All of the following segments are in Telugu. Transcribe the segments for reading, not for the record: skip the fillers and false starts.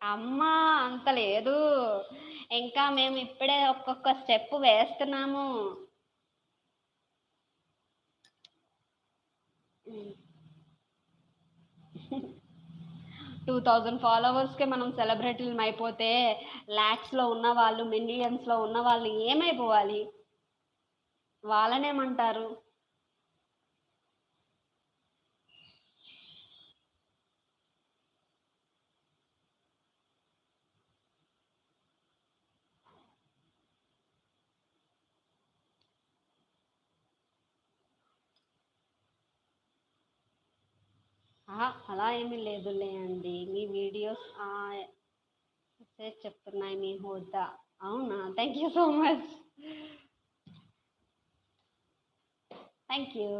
అమ్మా! అంత లేదు. ఇంకా మేము ఇప్పుడే ఒక్కొక్క స్టెప్ వేస్తున్నాము. హ్మ్. 2000 ఫాలోవర్స్‌కే మనం సెలబ్రిటీలమైపోతే, లాక్స్‌లో ఉన్నవాళ్ళు, మిలియన్స్‌లో ఉన్నవాళ్ళు ఏమైపోవాలి? వాళ్ళనేమంటారు? అహా! అలా ఏమీ లేదులే అండి. మీ వీడియోస్ మెసేజ్ చెప్తున్నాయి మీ హోదా. అవునా? Thank you so much. Thank you.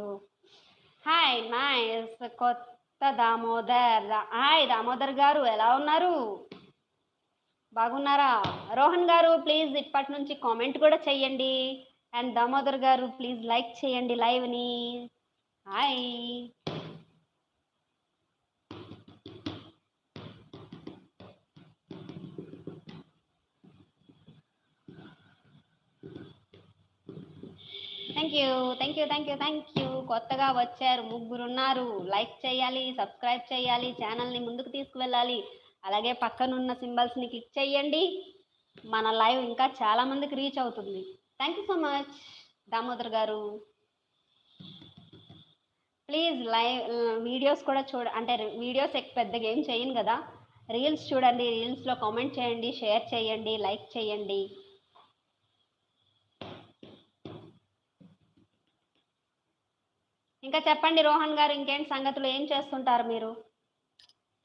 Hi nice. కొత్త దామోదర్. హాయ్ దామోదర్ గారు ఎలా ఉన్నారు? బాగున్నారా? రోహన్ గారు ప్లీజ్ ఇప్పటి నుంచి కామెంట్ కూడా చెయ్యండి. అండ్ దామోదర్ గారు ప్లీజ్ లైక్ చేయండి లైవ్‌ని. Hi. Thank you. Thank you. Thank you. Thank you. కొత్తగా వచ్చారు. ముగ్గురున్నారు. లైక్ చేయాలి, సబ్స్క్రైబ్ చేయాలి, ఛానల్‌ని ముందుకు తీసుకువెళ్ళాలి. అలాగే పక్కనున్న సింబల్స్‌ని క్లిక్ చేయండి. మన లైవ్ ఇంకా చాలా మందికి రీచ్ అవుతుంది. Thank you so much Damodar గారు. ప్లీజ్ వీడియోస్ కూడా అంటే వీడియోస్ పెద్దగా ఏం చేయను కదా! రీల్స్ చూడండి. రీల్స్‌లో కామెంట్ చేయండి, షేర్ చేయండి, లైక్ చేయండి. ఇంకా చెప్పండి రోహన్ గారు ఇంకేంటి సంగతులు? ఏం చేస్తుంటారు మీరు?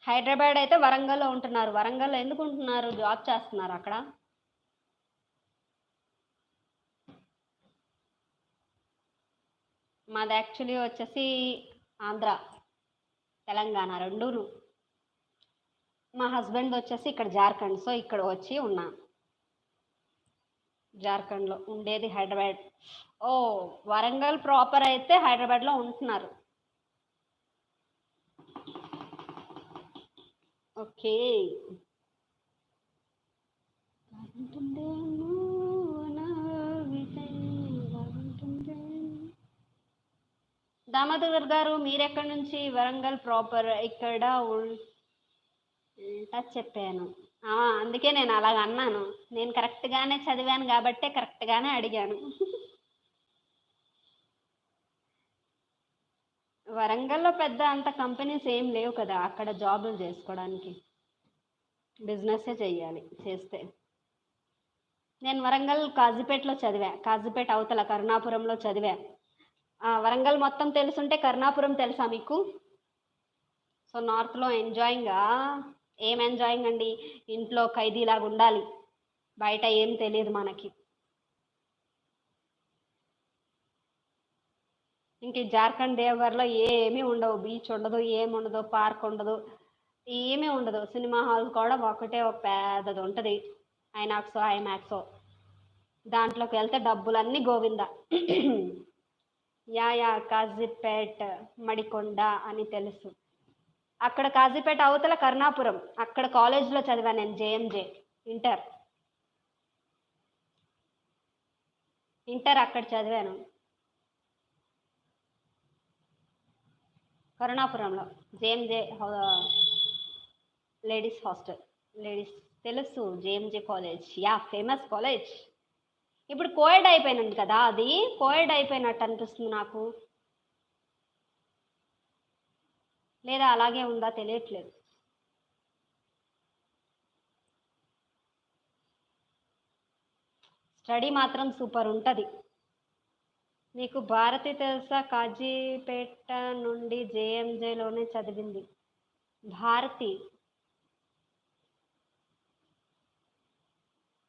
హైదరాబాద్ అయితే వరంగల్‌లో ఉంటున్నారు. వరంగల్‌లో ఎందుకు ఉంటున్నారు? జాబ్ చేస్తున్నారా అక్కడ? మాది యాక్చువల్లీ వచ్చేసి ఆంధ్ర, తెలంగాణ రెండూను. మా హస్బెండ్ వచ్చేసి ఇక్కడ జార్ఖండ్. సో ఇక్కడ వచ్చి ఉన్నా. జార్ఖండ్‌లో ఉండేది హైదరాబాద్. ఓహ్! వరంగల్ ప్రాపర్ అయితే హైదరాబాద్‌లో ఉంటున్నారు. ఓకే. దామోదర్ గారు మీరెక్కడి నుంచి? వరంగల్ ప్రాపర్ ఇక్కడ ఉంటా చెప్పాను. అందుకే నేను అలాగ అన్నాను. నేను కరెక్ట్‌గానే చదివాను గాబట్టే కరెక్ట్‌గానే అడిగాను. వరంగల్‌లో పెద్ద అంత కంపెనీస్ ఏం లేవు కదా! అక్కడ జాబులు జేసుకోవడానికి. బిజినెస్సే చెయ్యాలి చేస్తే. నేను వరంగల్ కాజీపేటలో చదివా. కాజీపేట అవతల కరుణాపురంలో చదివా. వరంగల్ మొత్తం తెలుసుంటే కరుణాపురం తెలుసా మీకు? సో నార్త్‌లో ఎంజాయింగా? ఏం ఎంజాయింగ్ అండి. ఇంట్లో ఖైదీలాగా ఉండాలి. బయట ఏం తెలీదు మనకి. ఇంక ఈ జార్ఖండ్ దేవగర్‌లో ఏమీ ఉండవు. బీచ్ ఉండదు, ఏముండదు, పార్క్ ఉండదు, ఏమీ ఉండదు. సినిమా హాల్ కూడా ఒకటే ఒక పెద్దది ఉంటది. ఐనాక్సో, ఐమాక్సో. దాంట్లోకి వెళ్తే డబ్బులన్నీ గోవిందా. యాహ్! కాజీపేట్, మడికొండ అని తెలుసు. అక్కడ కాజీపేట అవతల కరుణాపురం. అక్కడ కాలేజ్‌లో చదివాను నేను జేఎంజే ఇంటర్. ఇంటర్ అక్కడ చదివాను. కరుణాపురంలో జేఎంజే లేడీస్ హాస్టల్. లేడీస్ తెలుసు JMJ college. Yeah! Famous college. ఇప్పుడు కోఎడ్ అయిపోయినంది కదా! అది. కోఎడ్ అయిపోయినట్టు అనిపిస్తుంది నాకు. లేదా అలాగే ఉందా తెలియట్లేదు. స్టడీ మాత్రం సూపర్ ఉంటది. మీకు భారతి తెలుసా? కాజీపేట నుండి జేఎంజేలోనే చదివింది. భారతి.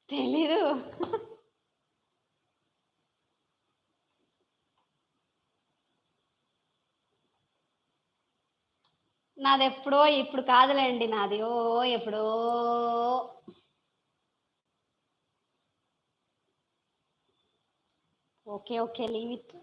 తెలీదు. నాదెప్పుడో ఇప్పుడు కాదులేండి నాది. ఎప్పుడో. ఓకే. Leave it.